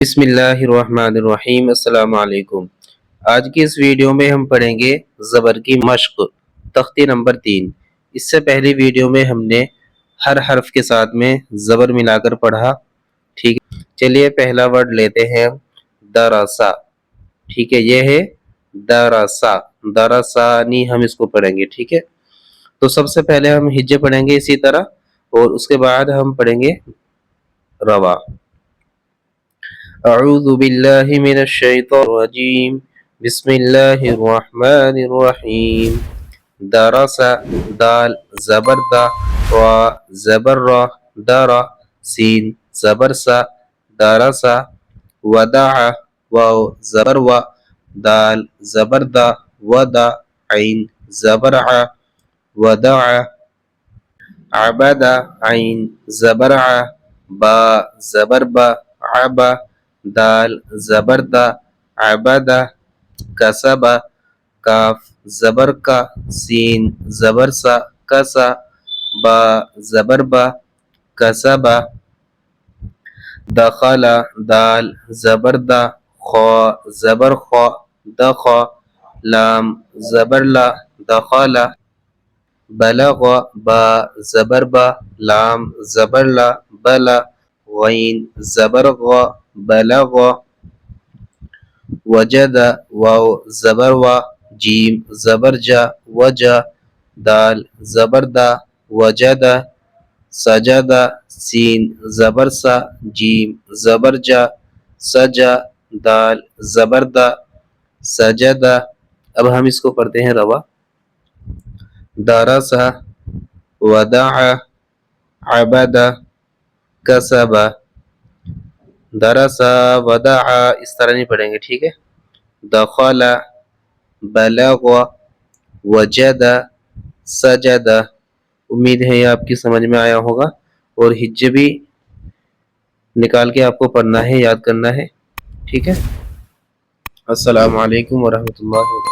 بسم اللہ الرحمن الرحیم۔ السلام علیکم۔ آج کی اس ویڈیو میں ہم پڑھیں گے زبر کی مشق، تختی نمبر 3۔ اس سے پہلی ویڈیو میں ہم نے ہر حرف کے ساتھ میں زبر ملا کر پڑھا، ٹھیک ہے۔ چلیے پہلا ورڈ لیتے ہیں درسا، ٹھیک ہے، یہ ہے درسا، درسانی ہم اس کو پڑھیں گے، ٹھیک ہے۔ تو سب سے پہلے ہم ہجے پڑھیں گے اسی طرح، اور اس کے بعد ہم پڑھیں گے روا۔ اعوذ باللہ من الشیطان الرجیم، بسم اللہ الرحمن الرحیم۔ درس، دال زبر دا، را زبر را، درا سین زبر سا، درسا۔ ودع، واو زبر و، دال زبر دا، ودا عین زبر ع، ودع۔ عبد، عین زبر ع، با زبر با، عبا دال زبر دا، عبد۔ کسب، کاف زبر کا، سین زبر سا، کسا، با زبر با، کسب۔ دخل، دال زبر دا، خا زبر خا، دخا، لام زبر لا، دخل۔ بلغ، با زبر با، لام زبر لا، بلا، غین زبر غا، بلغ۔ وجد، واو زبر وا، جیم زبر جا، وجا، دال زبر دا، وجد۔ سجد، سین زبر سا، جیم زبر جا، سجا، دال زبر دا، سجد۔ اب ہم اس کو پڑھتے ہیں روا۔ درس، ودع، عبد، کسب۔ درس، ودع، اس طرح نہیں پڑھیں گے، ٹھیک ہے۔ دخل، بلغ، وجد، سجد۔ امید ہے یہ آپ کی سمجھ میں آیا ہوگا، اور ہجے بھی نکال کے آپ کو پڑھنا ہے، یاد کرنا ہے، ٹھیک ہے۔ السلام علیکم ورحمۃ اللہ وبرکاتہ۔